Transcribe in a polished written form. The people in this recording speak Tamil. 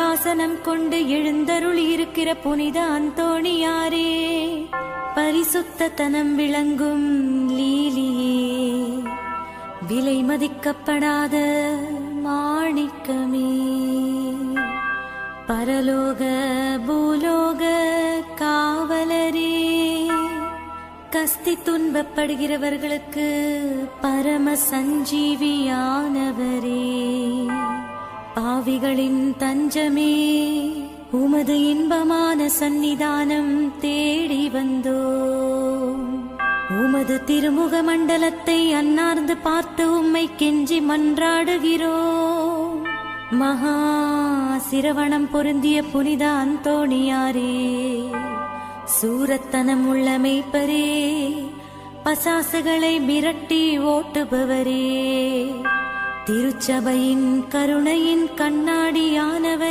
சிம்மாசனம் கொண்டு எழுந்தருளி இருக்கிற புனித அந்தோணியாரே, பரிசுத்தத்தனம் விளங்கும் லீலியே, விலை மதிக்கப்படாத மாணிக்கமே, பரலோக பூலோக காவலரே, கஸ்தி துன்பப்படுகிறவர்களுக்கு பரம சஞ்சீவியானவரே, பாவிகளின் தஞ்சமே, உமது இன்பமான சந்நிதானம் தேடி வந்தோம். உமது திருமுக மண்டலத்தை அன்னார்ந்து பார்த்து உம்மை கெஞ்சி மன்றாடுகிறோம். மகா சிரவணம் பொருந்திய புனித அந்தோணியாரே, சூரத்தனம் உள்ள மேய்ப்பரே, பசாசுகளை மிரட்டி ஓட்டுபவரே, திருச்சபையின் கருணையின் கண்ணாடியானவர்